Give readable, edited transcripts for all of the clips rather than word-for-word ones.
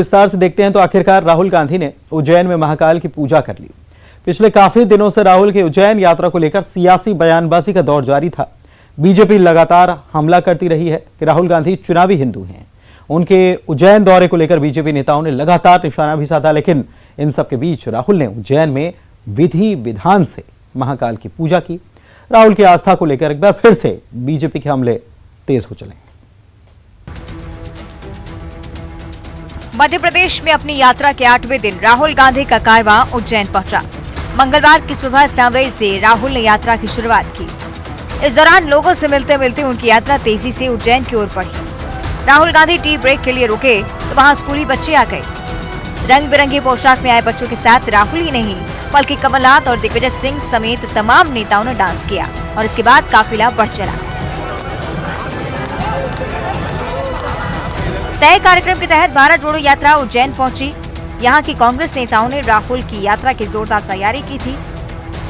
विस्तार से देखते हैं तो आखिरकार राहुल गांधी ने उज्जैन में महाकाल की पूजा कर ली। पिछले काफी दिनों से राहुल की उज्जैन यात्रा को लेकर सियासी बयानबाजी का दौर जारी था। बीजेपी लगातार हमला करती रही है कि राहुल गांधी चुनावी हिंदू हैं। उनके उज्जैन दौरे को लेकर बीजेपी नेताओं ने लगातार निशाना भी साधा, लेकिन इन सबके बीच राहुल ने उज्जैन में विधि विधान से महाकाल की पूजा की। राहुल की आस्था को लेकर एक बार फिर से बीजेपी के हमले तेज हो चले। मध्य प्रदेश में अपनी यात्रा के 8वें दिन राहुल गांधी का कारवां उज्जैन पहुंचा। मंगलवार की सुबह 9 बजे से राहुल ने यात्रा की शुरुआत की। इस दौरान लोगों से मिलते मिलते उनकी यात्रा तेजी से उज्जैन की ओर बढ़ी। राहुल गांधी टी ब्रेक के लिए रुके तो वहां स्कूली बच्चे आ गए। रंग बिरंगी पोशाक में आए बच्चों के साथ राहुल ही नहीं बल्कि कमलनाथ और दिग्विजय सिंह समेत तमाम नेताओं ने डांस किया और इसके बाद काफिला बढ़ चला। तय कार्यक्रम के तहत भारत जोड़ो यात्रा उज्जैन पहुंची। यहां की कांग्रेस नेताओं ने राहुल की यात्रा की जोरदार तैयारी की थी।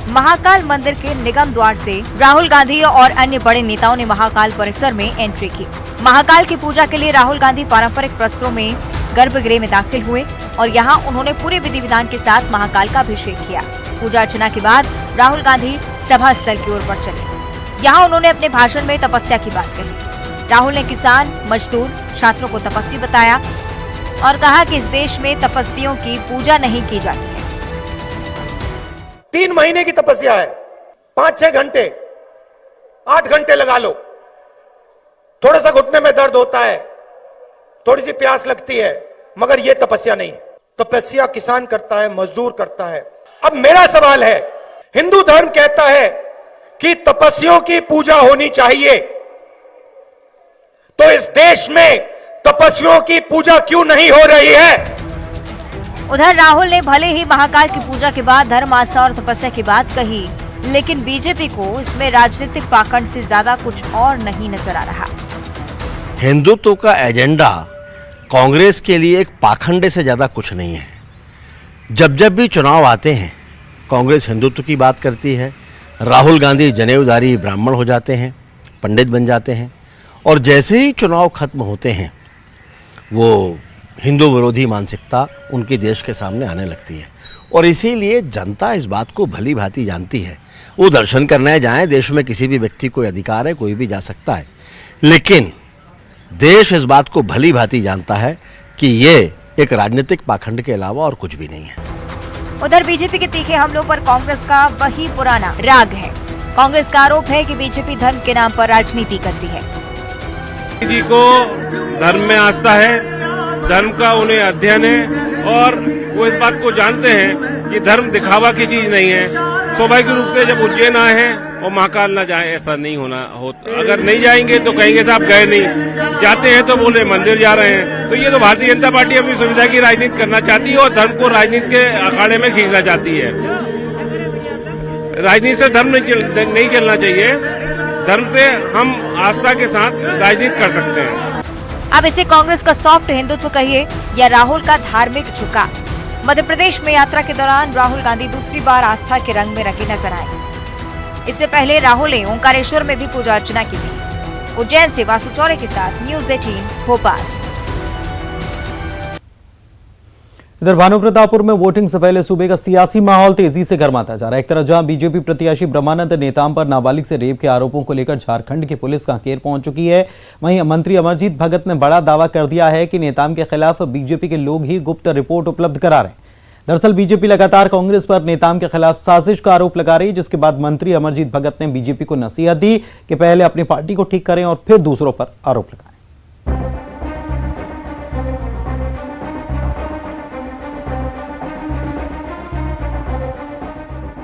महाकाल मंदिर के निगम द्वार से राहुल गांधी और अन्य बड़े नेताओं ने महाकाल परिसर में एंट्री की। महाकाल की पूजा के लिए राहुल गांधी पारंपरिक वस्त्रों में गर्भगृह में दाखिल हुए और यहां उन्होंने पूरे विधि विधान के साथ महाकाल का अभिषेक किया। पूजा अर्चना के बाद राहुल गांधी सभा स्थल की ओर बढ़ चले। यहाँ उन्होंने अपने भाषण में तपस्या की बात कही। राहुल ने किसान, मजदूर, छात्रों को तपस्वी बताया और कहा कि इस देश में तपस्वियों की पूजा नहीं की जाती है। 3 महीने की तपस्या है, 5-6 घंटे, 8 घंटे लगा लो। थोड़ा सा घुटने में दर्द होता है, थोड़ी सी प्यास लगती है, मगर यह तपस्या नहीं है। तपस्या किसान करता है, मजदूर करता है। अब मेरा सवाल है, हिंदू धर्म कहता है कि तपस्वियों की पूजा होनी चाहिए, तो इस देश में तपस्वियों की पूजा क्यों नहीं हो रही है? उधर राहुल ने भले ही महाकाल की पूजा के बाद धर्म, आस्था और तपस्या की बात कही, लेकिन बीजेपी को इसमें राजनीतिक पाखंड से ज्यादा कुछ और नहीं नजर आ रहा। हिंदुत्व का एजेंडा कांग्रेस के लिए एक पाखंडे से ज़्यादा कुछ नहीं है। जब जब भी चुनाव आते हैं कांग्रेस हिंदुत्व की बात करती है। राहुल गांधी जनेऊधारी ब्राह्मण हो जाते हैं, पंडित बन जाते हैं और जैसे ही चुनाव खत्म होते हैं वो हिंदू विरोधी मानसिकता उनके देश के सामने आने लगती है। और इसीलिए जनता इस बात को भली भांति जानती है। वो दर्शन करने जाएं, देश में किसी भी व्यक्ति को अधिकार है, कोई भी जा सकता है, लेकिन देश इस बात को भली भांति जानता है कि ये एक राजनीतिक पाखंड के अलावा और कुछ भी नहीं है। उधर बीजेपी के तीखे हमलों पर कांग्रेस का वही पुराना राग है। कांग्रेस का आरोप है कि बीजेपी धर्म के नाम पर राजनीति करती है। जी को धर्म में आस्था है, धर्म का उन्हें अध्ययन है और वो इस बात को जानते हैं कि धर्म दिखावा की चीज नहीं है। स्वाभाविक रूप से जब उज्जैन आए हैं और महाकाल न जाए, ऐसा नहीं होता। अगर नहीं जाएंगे तो कहेंगे साहब गए नहीं, जाते हैं तो बोले मंदिर जा रहे हैं। तो ये तो भारतीय जनता पार्टी अपनी सुविधा की राजनीति करना चाहती है और धर्म को राजनीति के अखाड़े में खींचना चाहती है। राजनीति से धर्म नहीं चलना चाहिए। धर्म से हम आस्था के साथ राजनीति कर सकते हैं। अब इसे कांग्रेस का सॉफ्ट हिंदुत्व कहिए या राहुल का धार्मिक झुकाव। मध्य प्रदेश में यात्रा के दौरान राहुल गांधी दूसरी बार आस्था के रंग में रंगे नजर आए। इससे पहले राहुल ने ओंकारेश्वर में भी पूजा अर्चना की थी। उज्जैन से वासु चौरे के साथ न्यूज़ 18 भोपाल। इधर भानुप्रतापपुर में वोटिंग से पहले सूबे का सियासी माहौल तेजी से गर्माता जा रहा है। एक तरफ जहां बीजेपी प्रत्याशी ब्रह्मानंद नेताम पर नाबालिग से रेप के आरोपों को लेकर झारखंड की पुलिस कांकेर पहुंच चुकी है, वहीं मंत्री अमरजीत भगत ने बड़ा दावा कर दिया है कि नेताम के खिलाफ बीजेपी के लोग ही गुप्त रिपोर्ट उपलब्ध करा रहे हैं। दरअसल बीजेपी लगातार कांग्रेस पर नेताम के खिलाफ साजिश का आरोप लगा रही है, जिसके बाद मंत्री अमरजीत भगत ने बीजेपी को नसीहत दी कि पहले अपनी पार्टी को ठीक करें और फिर दूसरों पर आरोप लगाएं।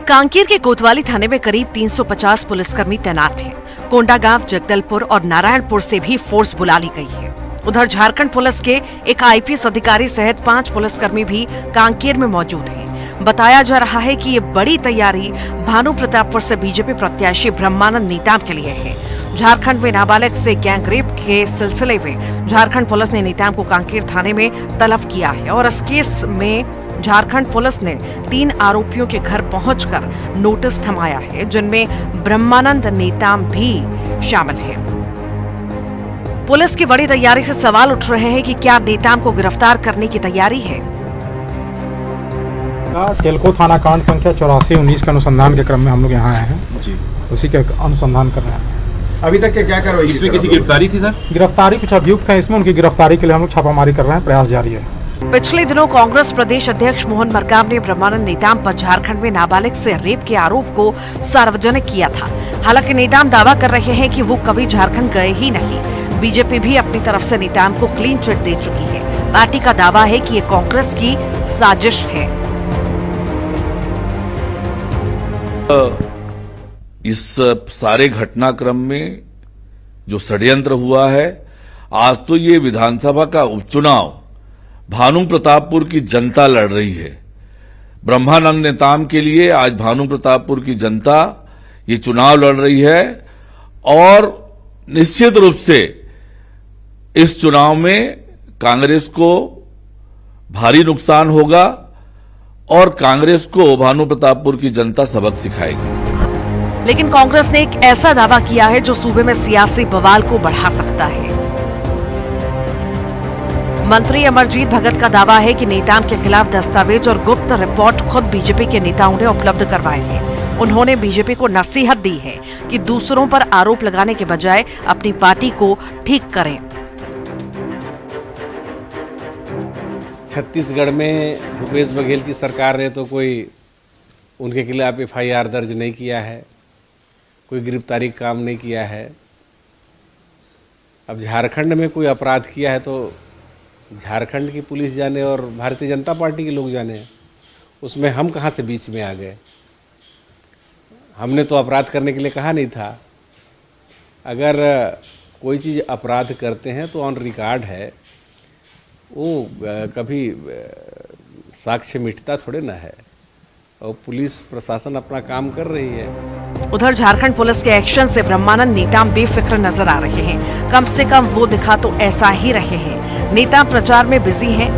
कांकेर के कोतवाली थाने में करीब 350 पुलिसकर्मी तैनात हैं। कोंडागांव, जगदलपुर और नारायणपुर से भी फोर्स बुला ली गई है। उधर झारखंड पुलिस के एक आईपीएस अधिकारी सहित 5 पुलिसकर्मी भी कांकेर में मौजूद हैं। बताया जा रहा है कि ये बड़ी तैयारी भानुप्रतापपुर से बीजेपी प्रत्याशी ब्रह्मानंद नेताम के लिए है। झारखंड में नाबालिग से गैंगरेप के सिलसिले में झारखंड पुलिस ने नेताम को कांकेर थाने में तलब किया है और इस केस में झारखंड पुलिस ने 3 आरोपियों के घर पहुंचकर नोटिस थमाया है, जिनमें ब्रह्मानंद नेताम भी शामिल है। पुलिस की बड़ी तैयारी से सवाल उठ रहे हैं कि क्या नेताम को गिरफ्तार करने की तैयारी है। तेलको थाना कांड संख्या 84-19 के अनुसंधान के क्रम में हम लोग यहाँ आए हैं जी, उसी के अनुसंधान कर रहे हैं। अभी तक क्या कार्रवाई इसमें किसी गिरफ्तारी थी सर? गिरफ्तारी कुछ अभियुक्त हैं इसमें, उनकी गिरफ्तारी के लिए हम लोग छापामारी कर रहे हैं, प्रयास जारी है। पिछले दिनों कांग्रेस प्रदेश अध्यक्ष मोहन मरकाम ने ब्रह्मानंद नेताम पर झारखंड में नाबालिग से रेप के आरोप को सार्वजनिक किया था। हालांकि नेताम दावा कर रहे हैं कि वो कभी झारखंड गए ही नहीं। बीजेपी भी अपनी तरफ से नेताम को क्लीन चिट दे चुकी है। पार्टी का दावा है कि ये कांग्रेस की साजिश है। इस सारे घटनाक्रम में जो षड्यंत्र हुआ है, आज तो ये विधानसभा का उपचुनाव भानु प्रतापपुर की जनता लड़ रही है। ब्रह्मानंद नेताम के लिए आज भानु प्रतापपुर की जनता ये चुनाव लड़ रही है और निश्चित रूप से इस चुनाव में कांग्रेस को भारी नुकसान होगा और कांग्रेस को भानु प्रतापपुर की जनता सबक सिखाएगी। लेकिन कांग्रेस ने एक ऐसा दावा किया है जो सूबे में सियासी बवाल को बढ़ा सकता है। मंत्री अमरजीत भगत का दावा है कि नेताम के खिलाफ दस्तावेज और गुप्त रिपोर्ट खुद बीजेपी के नेताओं ने उपलब्ध करवाए हैं। उन्होंने बीजेपी को नसीहत दी है कि दूसरों पर आरोप लगाने के बजाय अपनी पार्टी को ठीक करें। छत्तीसगढ़ में भूपेश बघेल की सरकार ने तो कोई उनके खिलाफ FIR दर्ज नहीं किया है, कोई गिरफ्तारी काम नहीं किया है। अब झारखंड में कोई अपराध किया है तो झारखंड की पुलिस जाने और भारतीय जनता पार्टी के लोग जाने, उसमें हम कहाँ से बीच में आ गए। हमने तो अपराध करने के लिए कहा नहीं था। अगर कोई चीज़ अपराध करते हैं तो ऑन रिकॉर्ड है, वो कभी साक्ष्य मिटता थोड़े ना है, और पुलिस प्रशासन अपना काम कर रही है। उधर झारखंड पुलिस के एक्शन से ब्रह्मानंद नेताम बेफिक्र नजर आ रहे हैं। कम से कम वो दिखा तो ऐसा ही रहे हैं। नेताम प्रचार में बिजी हैं।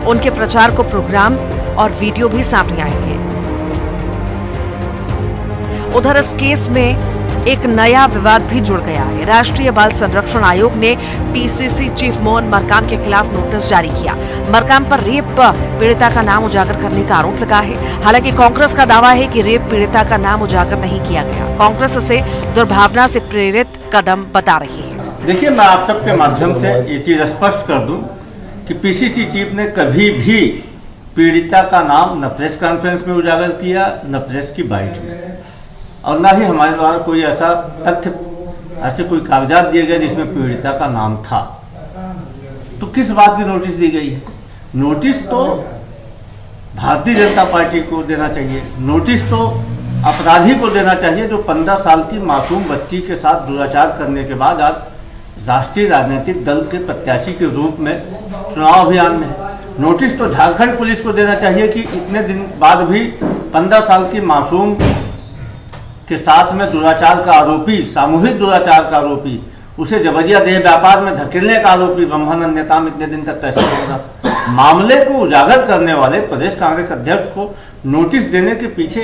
उनके प्रचार को प्रोग्राम और वीडियो भी सामने आए हैं। उधर इस केस में एक नया विवाद भी जुड़ गया है। राष्ट्रीय बाल संरक्षण आयोग ने PCC चीफ मोहन मरकाम के खिलाफ नोटिस जारी किया। मरकाम पर रेप पीड़िता का नाम उजागर करने का आरोप लगा है। हालांकि कांग्रेस का दावा है कि रेप पीड़िता का नाम उजागर नहीं किया गया। कांग्रेस इसे दुर्भावना से प्रेरित कदम बता रही है। देखिए, मैं आप सबके माध्यम से ये चीज स्पष्ट कर दूं कि PCC चीफ ने कभी भी पीड़िता का नाम न प्रेस कॉन्फ्रेंस में उजागर किया, न प्रेस की बाइट में, और ना ही हमारे द्वारा कोई ऐसा तथ्य, ऐसे कोई कागजात दिए गए जिसमें पीड़िता का नाम था। तो किस बात की नोटिस दी गई है? नोटिस तो भारतीय जनता पार्टी को देना चाहिए, नोटिस तो अपराधी को देना चाहिए जो 15 साल की मासूम बच्ची के साथ दुराचार करने के बाद आज राष्ट्रीय राजनीतिक दल के प्रत्याशी के रूप में चुनाव अभियान में है। नोटिस तो झारखंड पुलिस को देना चाहिए कि इतने दिन बाद भी 15 साल की मासूम के साथ में दुराचार का आरोपी, सामूहिक दुराचार का आरोपी, उसे जबरिया देह व्यापार में धकेलने का आरोपी ब्रह्मानंद नेताम इतने दिन तक कैसे होगा। मामले को उजागर करने वाले प्रदेश कांग्रेस अध्यक्ष को नोटिस देने के पीछे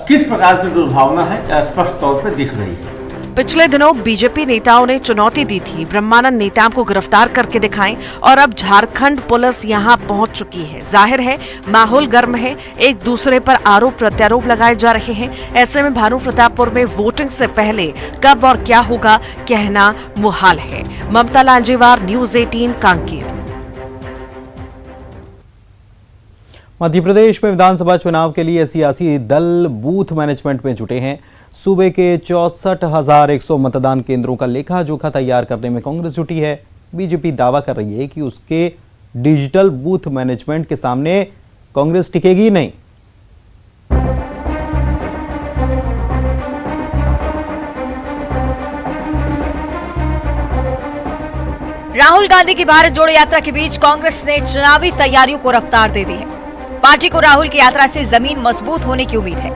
किस प्रकार की दुर्भावना है, स्पष्ट तौर पर दिख रही है। पिछले दिनों बीजेपी नेताओं ने चुनौती दी थी ब्रह्मानंद नेताम को गिरफ्तार करके दिखाएं, और अब झारखंड पुलिस यहां पहुंच चुकी है। जाहिर है माहौल गर्म है, एक दूसरे पर आरोप प्रत्यारोप लगाए जा रहे हैं। ऐसे में भानु प्रतापपुर में वोटिंग से पहले कब और क्या होगा कहना मुहाल है। ममता लांजेवार, न्यूज़ 18 कांकेर। मध्य प्रदेश में विधानसभा चुनाव के लिए सियासी दल बूथ मैनेजमेंट में जुटे हैं। सूबे के 64,100 मतदान केंद्रों का लेखा जोखा तैयार करने में कांग्रेस जुटी है। बीजेपी दावा कर रही है कि उसके डिजिटल बूथ मैनेजमेंट के सामने कांग्रेस टिकेगी नहीं। राहुल गांधी की भारत जोड़ो यात्रा के बीच कांग्रेस ने चुनावी तैयारियों को रफ्तार दे दी है। पार्टी को राहुल की यात्रा से जमीन मजबूत होने की उम्मीद है।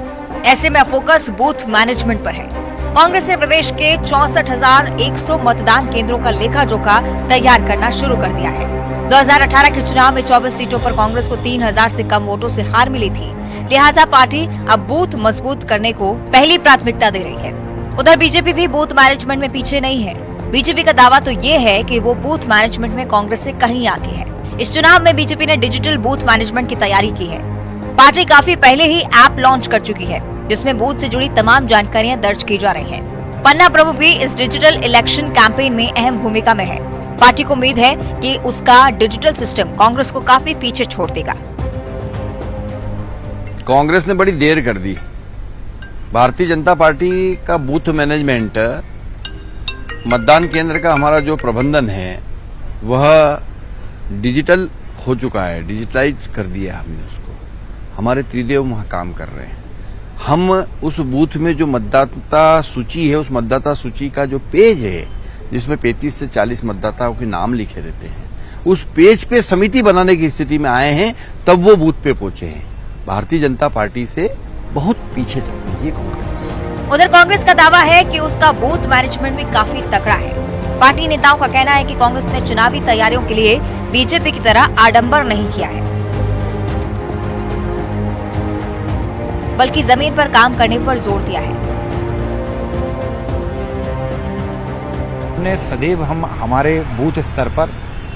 ऐसे में फोकस बूथ मैनेजमेंट पर है। कांग्रेस ने प्रदेश के 64,100 मतदान केंद्रों का लेखा जोखा तैयार करना शुरू कर दिया है। 2018 के चुनाव में 24 सीटों पर कांग्रेस को 3,000 से कम वोटों से हार मिली थी। लिहाजा पार्टी अब बूथ मजबूत करने को पहली प्राथमिकता दे रही है। उधर बीजेपी भी बूथ मैनेजमेंट में पीछे नहीं है। बीजेपी का दावा तो ये है कि वो बूथ मैनेजमेंट में कांग्रेस से कहीं आगे है। इस चुनाव में बीजेपी ने डिजिटल बूथ मैनेजमेंट की तैयारी की है। पार्टी काफी पहले ही ऐप लॉन्च कर चुकी है, जिसमें बूथ से जुड़ी तमाम जानकारियां दर्ज की जा रही हैं। पन्ना प्रमुख भी इस डिजिटल इलेक्शन कैंपेन में अहम भूमिका में है। पार्टी को उम्मीद है कि उसका डिजिटल सिस्टम कांग्रेस को काफी पीछे छोड़ देगा। कांग्रेस ने बड़ी देर कर दी। भारतीय जनता पार्टी का बूथ मैनेजमेंट, मतदान केंद्र का हमारा जो प्रबंधन है वह डिजिटल हो चुका है, डिजिटलाइज कर दिया हमने उसको। हमारे त्रिदेव वहां काम कर रहे हैं। हम उस बूथ में जो मतदाता सूची है, उस मतदाता सूची का जो पेज है जिसमें 35 से 40 मतदाताओं के नाम लिखे रहते हैं, उस पेज पे समिति बनाने की स्थिति में आए हैं, तब वो बूथ पे पहुंचे हैं। भारतीय जनता पार्टी से बहुत पीछे चल रही है कांग्रेस। उधर कांग्रेस का दावा है कि उसका बूथ मैनेजमेंट भी काफी तगड़ा है। पार्टी नेताओं का कहना है कि कांग्रेस ने चुनावी तैयारियों के लिए बीजेपी की तरह आडंबर नहीं किया है, बल्कि जमीन पर काम करने पर जोर दिया है। सदैव हम हमारे बूथ स्तर पर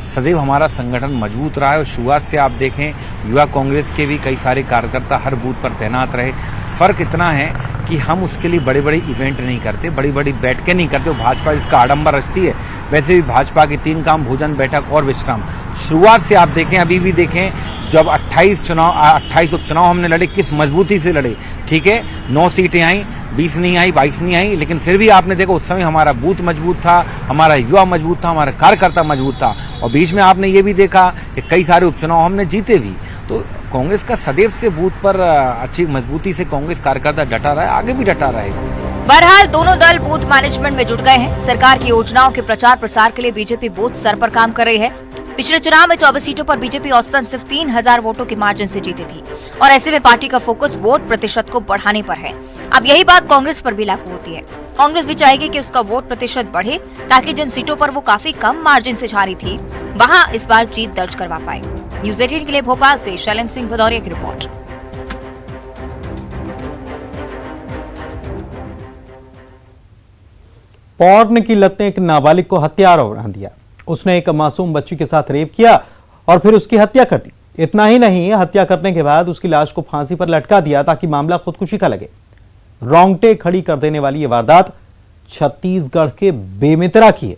सदैव हमारा संगठन मजबूत रहा है और शुरुआत से आप देखें युवा कांग्रेस के भी कई सारे कार्यकर्ता हर बूथ पर तैनात रहे। फर्क इतना है कि हम उसके लिए बड़े बड़े इवेंट नहीं करते, बड़ी बड़ी बैठकें नहीं करते। भाजपा इसका आडंबर रचती है। वैसे भी भाजपा के 3 काम, भोजन, बैठक और विश्राम। शुरुआत से आप देखें, अभी भी देखें, जब 28 उपचुनाव हमने लड़े, किस मजबूती से लड़े। ठीक है, 9 सीटें आई, 20 नहीं आई, 22 नहीं आई, लेकिन फिर भी आपने देखा उस समय हमारा बूथ मजबूत था, हमारा युवा मजबूत था, हमारा कार्यकर्ता मजबूत था। और बीच में आपने ये भी देखा कि कई सारे उपचुनाव हमने जीते भी। तो कांग्रेस का सदैव से बूथ पर अच्छी मजबूती से कांग्रेस कार्यकर्ता डटा रहा है, आगे भी डटा रहेगा। बहरहाल दोनों दल बूथ मैनेजमेंट में जुट गए हैं। सरकार की योजनाओं के प्रचार प्रसार के लिए बीजेपी बूथ स्तर पर काम कर रही है। पिछले चुनाव में 24 सीटों पर बीजेपी औसतन सिर्फ 3000 वोटों के मार्जिन से जीती थी और ऐसे में पार्टी का फोकस वोट प्रतिशत को बढ़ाने पर है। अब यही बात कांग्रेस पर भी लागू होती है। कांग्रेस भी चाहेगी कि उसका वोट प्रतिशत बढ़े, ताकि जिन सीटों पर वो काफी कम मार्जिन से हारी थी, वहां इस बार जीत दर्ज करवा पाए। न्यूज़ 18 के लिए भोपाल से शैलेंद्र सिंह भदौरिया की रिपोर्ट। पॉर्न की लत ने एक नाबालिग को हत्यारा बना दिया। उसने एक मासूम बच्ची के साथ रेप किया और फिर उसकी हत्या कर दी। इतना ही नहीं, हत्या करने के बाद उसकी लाश को फांसी पर लटका दिया ताकि मामला खुदकुशी का लगे। रोंगटे खड़ी कर देने वाली यह वारदात छत्तीसगढ़ के बेमेतरा की है।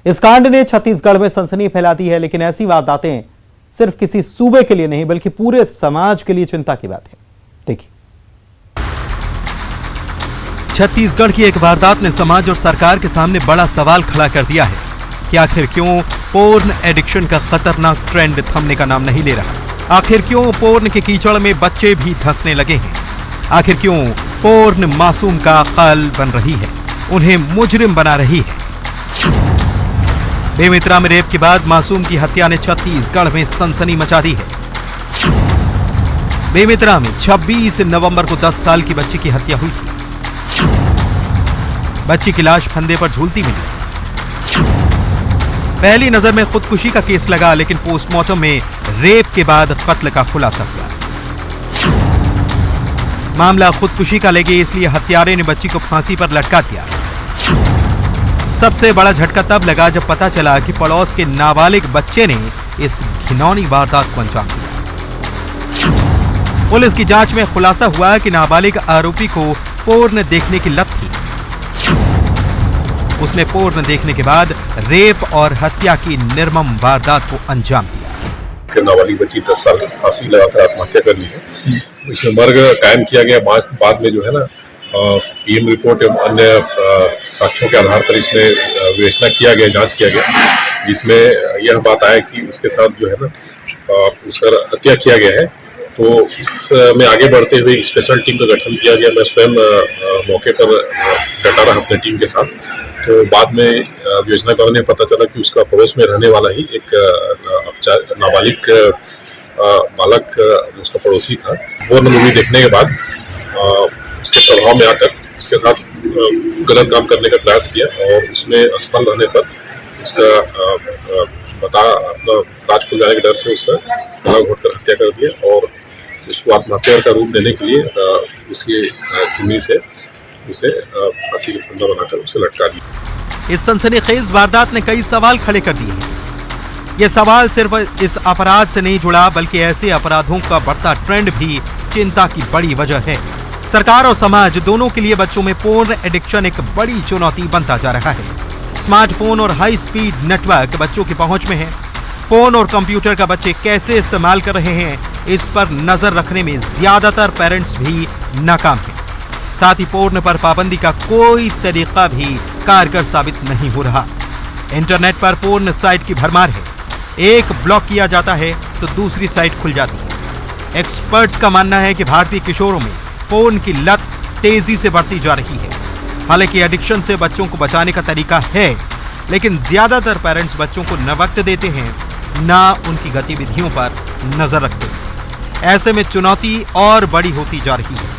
इस कांड ने छत्तीसगढ़ में सनसनी फैला दी है, लेकिन ऐसी वारदातें सिर्फ किसी सूबे के लिए नहीं बल्कि पूरे समाज के लिए चिंता की बात है। देखिए, छत्तीसगढ़ की एक वारदात ने समाज और सरकार के सामने बड़ा सवाल खड़ा कर दिया है कि आखिर क्यों पोर्न एडिक्शन का खतरनाक ट्रेंड थमने का नाम नहीं ले रहा। आखिर क्यों पोर्न के कीचड़ में बच्चे भी धंसने लगे हैं। आखिर क्यों पोर्न मासूम का काल बन रही है, उन्हें मुजरिम बना रही है। बेमेतरा में रेप के बाद मासूम की हत्या ने छत्तीसगढ़ में सनसनी मचा दी है। बेमेतरा में 26 नवंबर को 10 साल की बच्ची की हत्या हुई थी। बच्ची की लाश फंदे पर झूलती मिली। पहली नजर में खुदकुशी का केस लगा, लेकिन पोस्टमार्टम में रेप के बाद कत्ल का खुलासा हुआ। मामला खुदकुशी का लगे, इसलिए हत्यारे ने बच्ची को फांसी पर लटका दिया। सबसे बड़ा झटका तब लगा जब पता चला कि पड़ोस के नाबालिग बच्चे ने इस घिनौनी वारदात को अंजाम दिया। पुलिस की जांच में खुलासा हुआ कि नाबालिग आरोपी को पोर्न देखने की लत थी। उसने पोर्न देखने के बाद रेप और हत्या की निर्मम वारदात को अंजाम दिया। नाबालिग बच्ची 10 साल की फांसी लगाकर आत्महत्या कर ली है। इसमें मर्ग कायम किया गया। बाद में जो है ना पीएम रिपोर्ट एवं अन्य साक्ष्यों के आधार पर इसमें विवेचना किया गया, जांच किया गया, जिसमें यह बात आया कि उसके साथ जो है ना उसका हत्या किया गया है। तो इसमें आगे बढ़ते हुए स्पेशल टीम का गठन किया गया। मैं स्वयं मौके पर डटा रहा अपने टीम के साथ। तो बाद में विवेचना करने पता चला कि उसका पड़ोस में रहने वाला ही एक नाबालिग बालक उसका पड़ोसी था। वो मूवी देखने के बाद उसके प्रभाव में आकर उसके साथ गलत काम करने का प्रयास किया और उसमें असफल रहने पर उसका अपना राज खुल जाने के डर से उसका गला घोटकर हत्या कर दिया और उसको आत्महत्या का रूप देने के लिए उसकी चुन्नी से उसे फांसी के फंदा बनाकर उसे लटका दिया। इस सनसनीखेज वारदात ने कई सवाल खड़े कर दिए हैं। ये सवाल सिर्फ इस अपराध से नहीं जुड़ा, बल्कि ऐसे अपराधों का बढ़ता ट्रेंड भी चिंता की बड़ी वजह है। सरकार और समाज दोनों के लिए बच्चों में पोर्न एडिक्शन एक बड़ी चुनौती बनता जा रहा है। स्मार्टफोन और हाई स्पीड नेटवर्क बच्चों की पहुंच में है। फोन और कंप्यूटर का बच्चे कैसे इस्तेमाल कर रहे हैं, इस पर नजर रखने में ज्यादातर पेरेंट्स भी नाकाम हैं। साथ ही पोर्न पर पाबंदी का कोई तरीका भी कारगर साबित नहीं हो रहा। इंटरनेट पर पोर्न साइट की भरमार है। एक ब्लॉक किया जाता है तो दूसरी साइट खुल जाती है। एक्सपर्ट्स का मानना है कि भारतीय किशोरों में पोर्न की लत तेजी से बढ़ती जा रही है। हालांकि एडिक्शन से बच्चों को बचाने का तरीका है, लेकिन ज्यादातर पेरेंट्स बच्चों को न वक्त देते हैं, न उनकी गतिविधियों पर नजर रखते हैं। ऐसे में चुनौती और बड़ी होती जा रही है।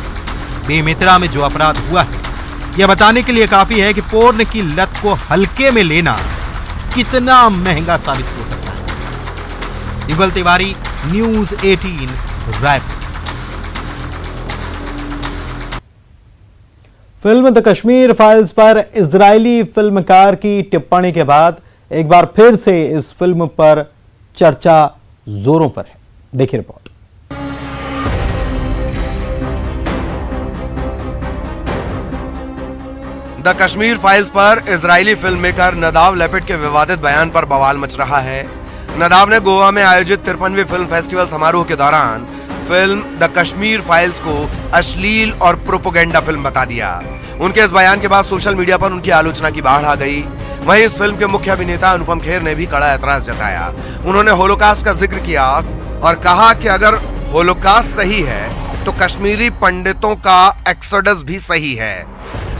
बेमित्रा में जो अपराध हुआ है, यह बताने के लिए काफी है कि पोर्न की लत को हल्के में लेना कितना महंगा साबित हो सकता है। युगल Tiwari, news 18, Raipur. Film the Kashmir files पर इजरायली फिल्मकार की टिप्पणी के बाद एक बार फिर से इस फिल्म पर चर्चा जोरों पर है। देखिए रिपोर्ट। द कश्मीर फाइल्स पर इजरायली फिल्म मेकर नदाव लेपिड के विवादित बयान पर बवाल मच रहा है। नदाव ने गोवा में आयोजित 53वें फिल्म फेस्टिवल समारोह के दौरान फिल्म द कश्मीर फाइल्स को अश्लील और प्रोपोगेंडा फिल्म बता दिया। उनके इस बयान के बाद सोशल मीडिया पर उनकी आलोचना की बाढ़ आ गई। वहीं इस फिल्म के मुख्य अभिनेता अनुपम खेर ने भी कड़ा ऐतराज जताया। उन्होंने होलोकास्ट का जिक्र किया और कहा कि अगर होलोकास्ट सही है तो कश्मीरी पंडितों का एक्सोडस भी सही है।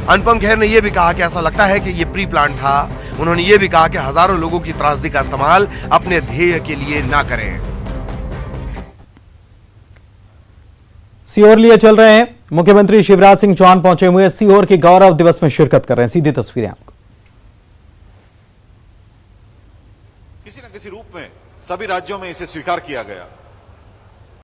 अनुपम खेर ने यह भी कहा कि ऐसा लगता है कि यह प्री प्लान था। उन्होंने यह भी कहा कि हजारों लोगों की त्रासदी का इस्तेमाल अपने ध्येय के लिए ना करें। सीहोर लिए चल रहे हैं। मुख्यमंत्री शिवराज सिंह चौहान पहुंचे हुए सीहोर के गौरव दिवस में शिरकत कर रहे हैं। सीधी तस्वीरें आपको। किसी न किसी रूप में सभी राज्यों में इसे स्वीकार किया गया।